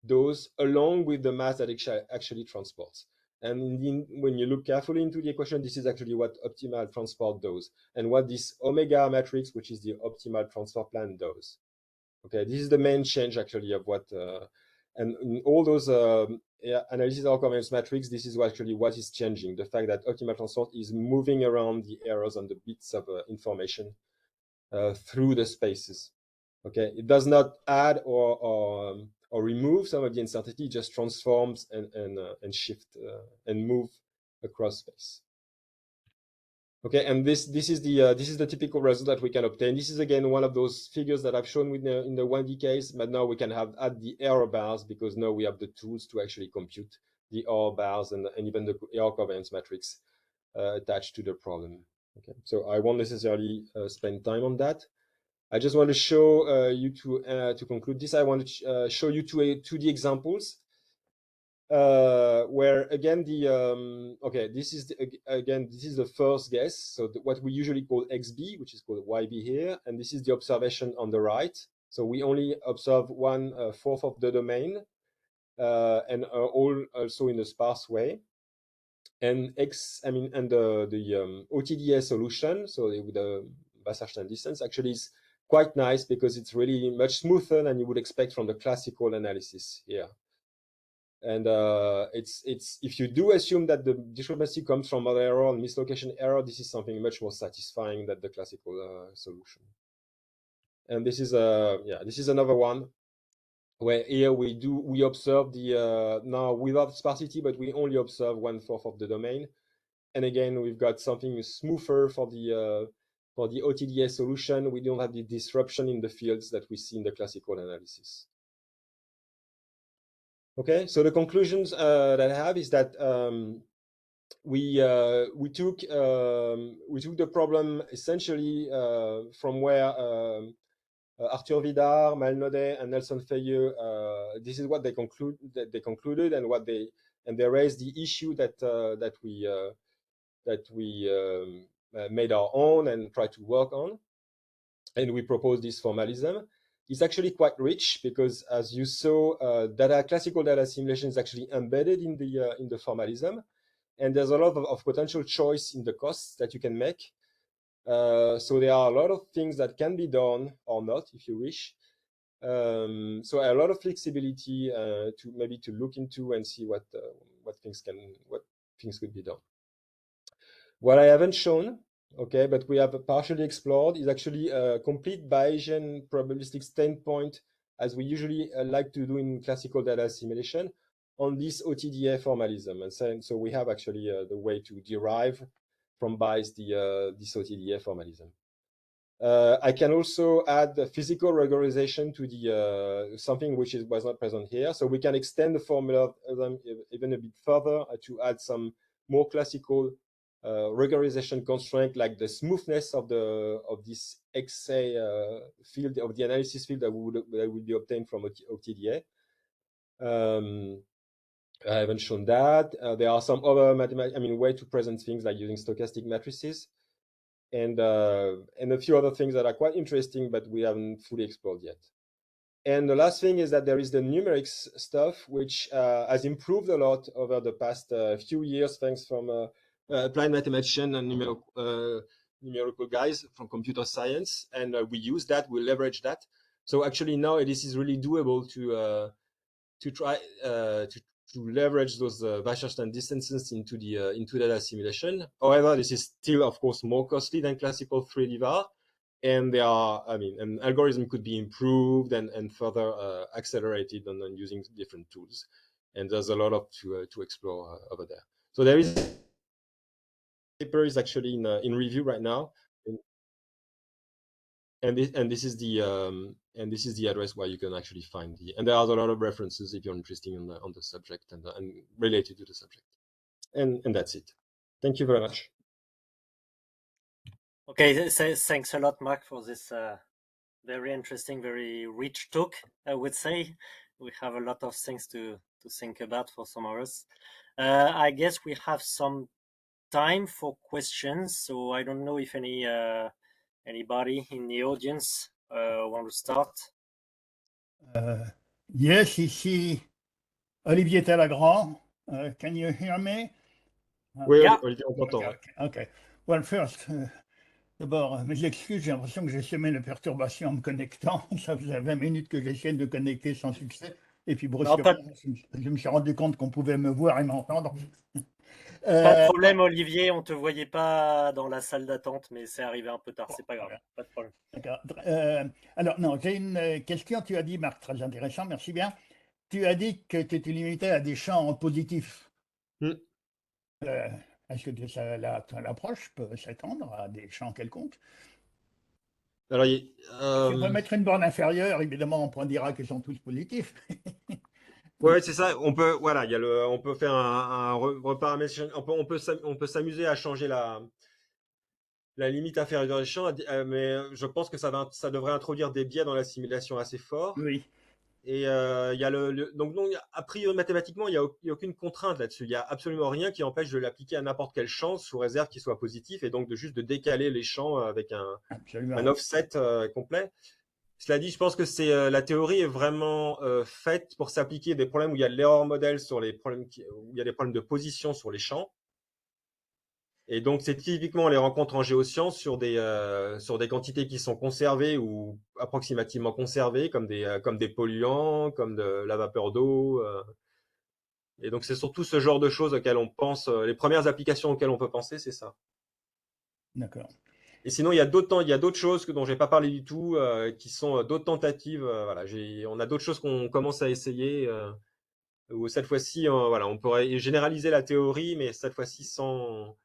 Speaker 2: those along with the mass that it actually transports. And when you look carefully into the equation, this is actually what optimal transport does, and what this omega matrix, which is the optimal transfer plan, does. Okay, this is the main change actually of what, and in all those analysis or covariance matrix, this is actually what is changing, the fact that optimal transport is moving around the errors and the bits of information through the spaces. Okay, it does not add or remove some of the uncertainty, just transforms and shift and move across space. Okay, and this is the typical result that we can obtain. This is again one of those figures that I've shown in the 1D case, but now we can add the error bars because now we have the tools to actually compute the error bars and even the error covariance matrix attached to the problem. Okay, so I won't necessarily spend time on that. I just want to show you to conclude this. I want to show you two examples where again okay, this is this is the first guess. So what we usually call XB, which is called YB here, and this is the observation on the right. So we only observe 1/4 of the domain, and all also in a sparse way. And the OTDS solution, so the Wasserstein distance, actually is quite nice because it's really much smoother than you would expect from the classical analysis here. And it's if you do assume that the discrepancy comes from model error and mislocation error, this is something much more satisfying than the classical solution. And this is this is another one where here we observe the now without sparsity, but we only observe 1/4 of the domain. And again, we've got something smoother for the OTDS solution. We don't have the disruption in the fields that we see in the classical analysis. Okay, so the conclusions that I have is that we took the problem essentially from where Arthur Vidar, Malnode, and Nelson Fayeux, this is what they concluded, and they raised the issue that we made our own and tried to work on, and we proposed this formalism. It's actually quite rich because, as you saw, classical data simulation is actually embedded in the formalism, and there's a lot of potential choice in the costs that you can make. So there are a lot of things that can be done or not, if you wish. So a lot of flexibility to look into and see what things could be done. What I haven't shown, okay, but we have partially explored, is actually a complete Bayesian probabilistic standpoint, as we usually like to do in classical data simulation, on this OTDA formalism. And so we have actually the way to derive from Bayes this OTDA formalism. I can also add the physical regularization to the something which was not present here. So we can extend the formula even a bit further to add some more classical regularization constraint, like the smoothness of this XA field, of the analysis field that would be obtained from OTDA. I haven't shown that. There are some other way to present things like using stochastic matrices. And a few other things that are quite interesting, but we haven't fully explored yet. And the last thing is that there is the numerics stuff, which has improved a lot over the past few years, thanks from applied mathematician and numerical guys from computer science. And we use that, we leverage that. So actually now this is really doable to try to leverage those Wasserstein distances into data simulation. However, this is still, of course, more costly than classical 3D VAR, and an algorithm could be improved and further accelerated on using different tools. And there's a lot to explore over there. So there is paper is actually in review right now. And this is the address where you can actually find and there are a lot of references if you're interested on the subject and related to the subject. And that's it. Thank you very much.
Speaker 1: Okay, thanks a lot, Marc, for this very interesting, very rich talk. I would say we have a lot of things to think about for some of us. I guess we have some time for questions, so I don't know if anybody in the audience want to start.
Speaker 3: Yes, ici Olivier Talagrand. Can you hear me?
Speaker 2: Oui,
Speaker 1: Yeah.
Speaker 2: Olivier, on t'entend.
Speaker 3: Okay. Well, first, d'abord, mes excuses, j'ai l'impression que j'ai semé la perturbation en me connectant. Ça faisait 20 minutes que j'essayais de connecter sans succès. Et puis brusquement, je me suis rendu compte qu'on pouvait me voir et m'entendre.
Speaker 1: Pas de problème, Olivier, on te voyait pas dans la salle d'attente, mais c'est arrivé un peu tard, c'est pas grave, pas de problème.
Speaker 3: D'accord. Alors, non, j'ai une question. Tu as dit, Marc, très intéressant, merci bien. Tu as dit que tu étais limité à des champs positifs. Est-ce que l'approche peut s'étendre à des champs quelconques?
Speaker 2: Alors,
Speaker 3: Si on va mettre une borne inférieure, évidemment, on dira qu'ils sont tous positifs.
Speaker 2: ouais, c'est ça. On peut, voilà, on peut faire un reparamétrage. On peut s'amuser à changer la limite inférieure des champs, mais je pense que ça devrait introduire des biais dans la simulation assez forts.
Speaker 3: Oui.
Speaker 2: Et il y a donc a priori mathématiquement, il y a aucune contrainte là-dessus. Il y a absolument rien qui empêche de l'appliquer à n'importe quel champ sous réserve qu'il soit positif, et donc juste de décaler les champs avec un offset complet. Cela dit, je pense que la théorie est vraiment faite pour s'appliquer à des problèmes où il y a de l'error model sur les problèmes où il y a des problèmes de position sur les champs. Et donc, c'est typiquement, on les rencontre en géosciences sur des quantités qui sont conservées ou approximativement conservées, comme des polluants, comme de la vapeur d'eau. Et donc, c'est surtout ce genre de choses auxquelles on pense. Les premières applications auxquelles on peut penser, c'est ça.
Speaker 3: D'accord.
Speaker 2: Et sinon, il y a d'autres choses dont j'ai pas parlé du tout, qui sont d'autres tentatives. Voilà, on a d'autres choses qu'on commence à essayer. Où cette fois-ci, voilà, on pourrait généraliser la théorie, mais cette fois-ci sans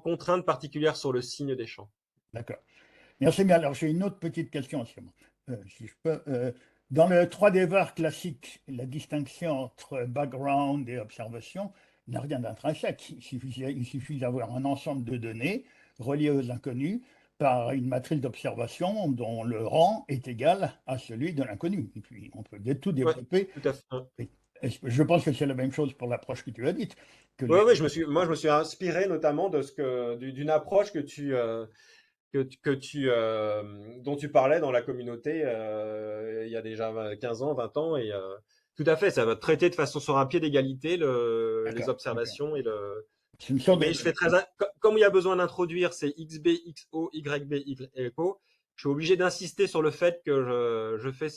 Speaker 2: contrainte particulière sur le signe des champs.
Speaker 3: D'accord. Merci bien. Alors, j'ai une autre petite question, si je peux. Dans le 3D VAR classique, la distinction entre background et observation n'a rien d'intrinsèque. Il suffit d'avoir un ensemble de données reliées aux inconnus par une matrice d'observation dont le rang est égal à celui de l'inconnu. Et puis, on peut tout développer.
Speaker 2: Ouais, tout à fait.
Speaker 3: Je pense que c'est la même chose pour l'approche que tu as dite.
Speaker 2: Ouais, moi, je me suis inspiré notamment d'une approche dont tu parlais dans la communauté il y a déjà 15 ans, 20 ans. Et tout à fait, ça va traiter de façon sur un pied d'égalité les observations et le. Mais je fais comme il y a besoin d'introduire ces XB, XO, YB, YO, je suis obligé d'insister sur le fait que je fais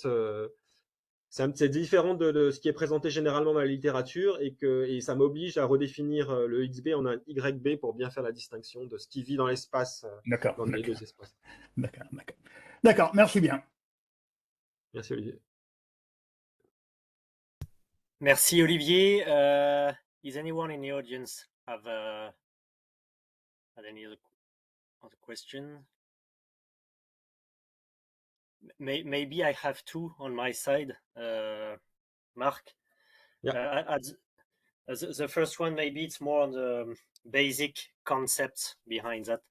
Speaker 2: c'est différent de ce qui est présenté généralement dans la littérature et ça m'oblige à redéfinir le XB en un YB pour bien faire la distinction de ce qui vit dans l'espace, dans les deux espaces.
Speaker 3: D'accord, merci bien.
Speaker 2: Merci Olivier.
Speaker 1: Merci Olivier. Is anyone in the audience have had any other question? Maybe I have two on my side, Marc.
Speaker 2: Yeah.
Speaker 1: The first one, maybe it's more on the basic concepts behind that.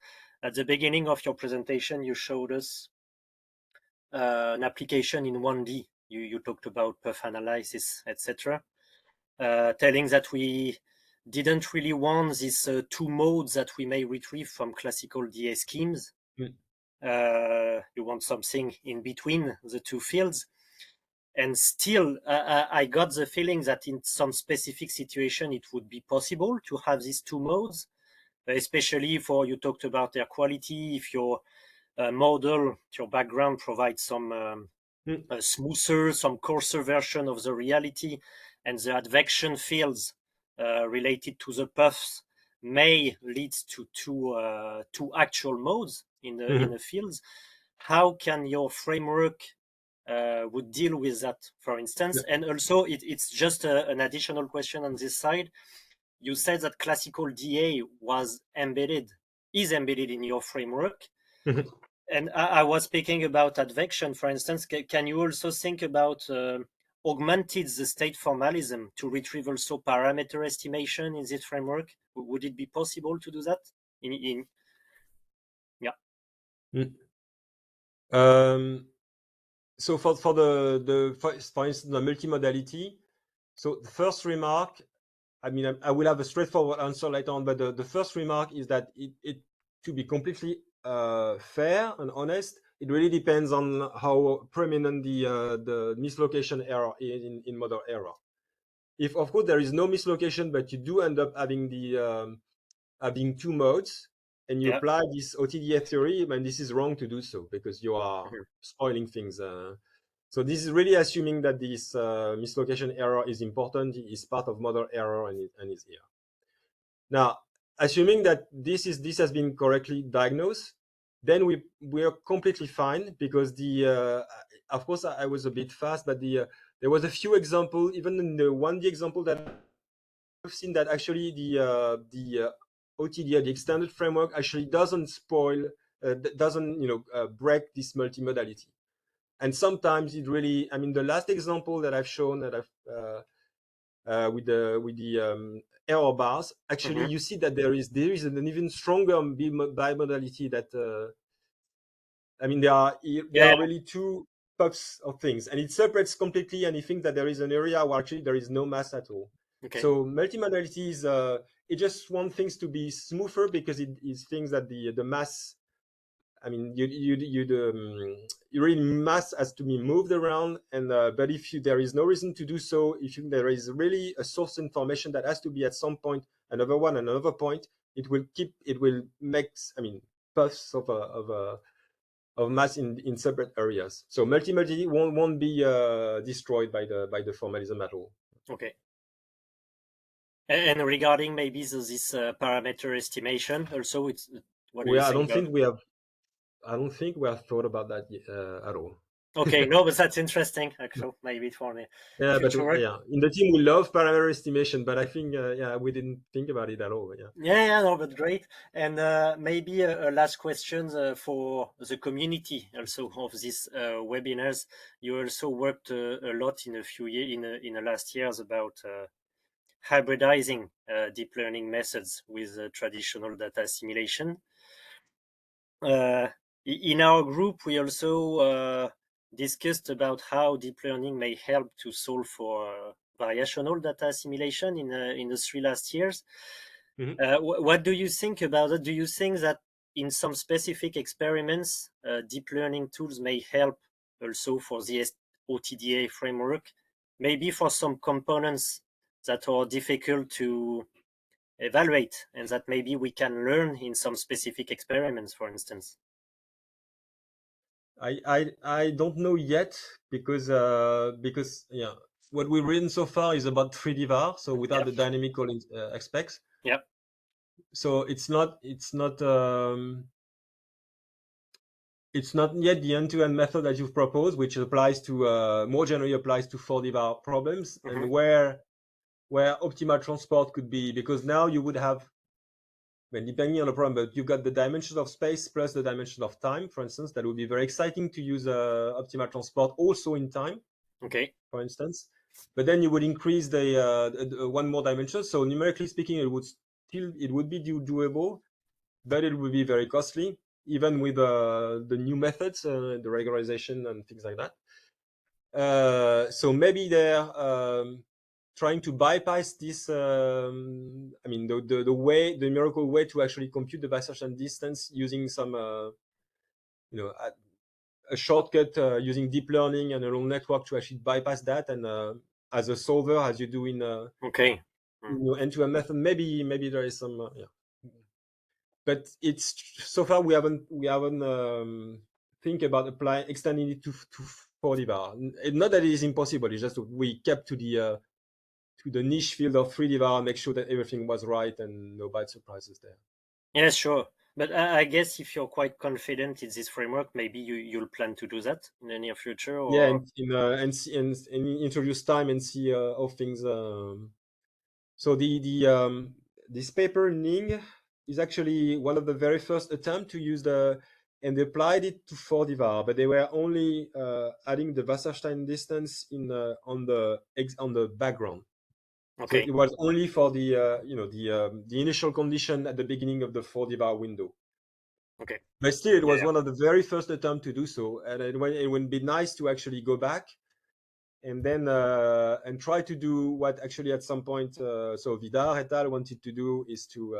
Speaker 1: At the beginning of your presentation, you showed us an application in 1D. You talked about perf analysis, etc., telling that we didn't really want these two modes that we may retrieve from classical DA schemes. You want something in between the two fields. And still, I got the feeling that in some specific situation, it would be possible to have these two modes, especially for, you talked about air quality, if your model, your background provides some smoother, some coarser version of the reality, and the advection fields related to the puffs may lead to two actual modes in the fields. How can your framework would deal with that, for instance? And also, it's just an additional question on this side. You said that classical DA is embedded in your framework. And I was speaking about advection, for instance. Can you also think about augmented the state formalism to retrieve also parameter estimation in this framework? Would it be possible to do that?
Speaker 2: So for instance, the multimodality. So the first remark, I mean, I will have a straightforward answer later on, but the first remark is that it to be completely fair and honest, it really depends on how prominent the mislocation error is in model error. If of course there is no mislocation, but you do end up having having two modes, and you apply this OTDA theory, and this is wrong to do so because you are spoiling things. So this is really assuming that this mislocation error is important, is part of model error, and is here. Now, assuming that this has been correctly diagnosed, then we are completely fine because of course I was a bit fast, but there was a few examples, even in the 1D example that I've seen, that actually the OTDA, the extended framework, actually doesn't spoil, doesn't break this multimodality. And sometimes it really, I mean, the last example that I've shown that with the error bars, actually you see that there is an even stronger bimodality that I mean, there are really two puffs of things, and it separates completely, and you think that there is an area where actually there is no mass at all. So multimodality is it just wants things to be smoother because it is things that the mass, I mean, you really mass has to be moved around, and but if there is no reason to do so, if there is really a source information that has to be at some point, another point, it will make, I mean, puffs of mass in separate areas. So multimodality won't be destroyed by the formalism at all.
Speaker 1: Okay. And regarding maybe this parameter estimation, also, it's what do you think?
Speaker 2: I don't think we have thought about that at all.
Speaker 1: Okay, no, but that's interesting, actually, maybe for me.
Speaker 2: Yeah, but in the team we love parameter estimation, but I think we didn't think about it at all.
Speaker 1: No, but great. And maybe a last question for the community also of these webinars. You also worked a lot in a few years, in the last years, about hybridizing deep learning methods with traditional data assimilation. In our group, we also discussed about how deep learning may help to solve for variational data assimilation in the 3 last years. What do you think about it? Do you think that in some specific experiments, deep learning tools may help also for the OTDA framework, maybe for some components that are difficult to evaluate and that maybe we can learn in some specific experiments, for instance?
Speaker 2: I don't know yet because yeah, what we've written so far is about 3D var, so without the dynamical aspects.
Speaker 1: Yeah.
Speaker 2: So it's not yet the end-to-end method that you've proposed, which applies to more generally applies to 4D var problems, and where optimal transport could be, because now you would have, well, depending on the problem, but you've got the dimensions of space plus the dimension of time, for instance. That would be very exciting to use optimal transport also in time, for instance. But then you would increase the one more dimension. So numerically speaking, it would be doable, but it would be very costly, even with the new methods, the regularization and things like that. So maybe they're trying to bypass this. I mean, the numerical way to actually compute the Wasserstein distance using some, a shortcut using deep learning and a neural network to actually bypass that. And as a solver, as you do in your end-to-end method, maybe there is some, but it's so far we haven't think about extending it to 4D var. Not that it is impossible. It's just we kept to the niche field of 3D var, make sure that everything was right and no bad surprises there.
Speaker 1: Yes, sure. But I guess if you're quite confident in this framework, maybe you'll plan to do that in the near future. Or...
Speaker 2: Yeah, and introduce time and see how things. So this paper Ning is actually one of the very first attempt to use and they applied it to 4D var, but they were only adding the Wasserstein distance on the background. So it was only for the initial condition at the beginning of the 4D var window. But still, it was one of the very first attempts to do so, and it would be nice to actually go back and then and try to do what actually at some point so Vidar et al. Wanted to do is to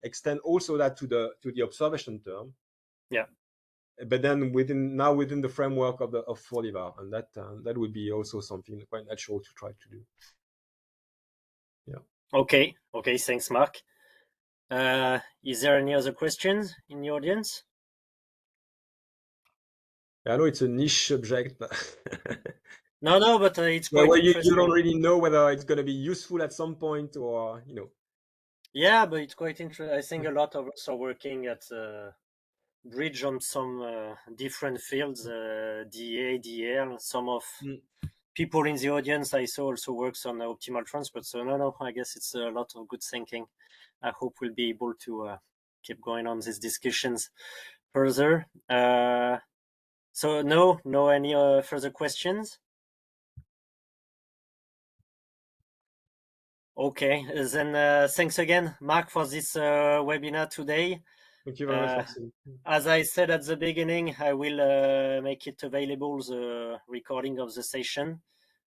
Speaker 2: extend also that to the observation term.
Speaker 1: Yeah.
Speaker 2: But then within the framework of 4D var, and that would be also something quite natural to try to do. Yeah.
Speaker 1: Okay. Thanks, Marc. Is there any other questions in the audience?
Speaker 2: I know it's a niche subject, but
Speaker 1: no, but it's quite interesting.
Speaker 2: You don't really know whether it's going to be useful at some point, or
Speaker 1: Yeah, but it's quite interesting. I think a lot of us are working at bridge on some different fields, DA, DL. Some of people in the audience I saw also works on optimal transport. So no, I guess it's a lot of good thinking. I hope we'll be able to keep going on these discussions further. So no any further questions? Okay, then thanks again, Marc, for this webinar today.
Speaker 2: Thank you very much, Maxime.
Speaker 1: As I said at the beginning, I will make it available, the recording of the session.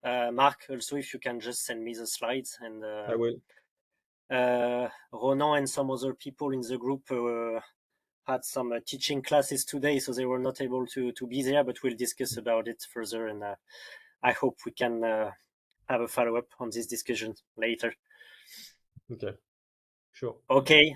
Speaker 1: Marc, also, if you can just send me the slides. And
Speaker 2: I will.
Speaker 1: Ronan and some other people in the group had some teaching classes today, so they were not able to be there, but we'll discuss about it further, and I hope we can have a follow-up on this discussion later.
Speaker 2: Okay, sure.
Speaker 1: Okay,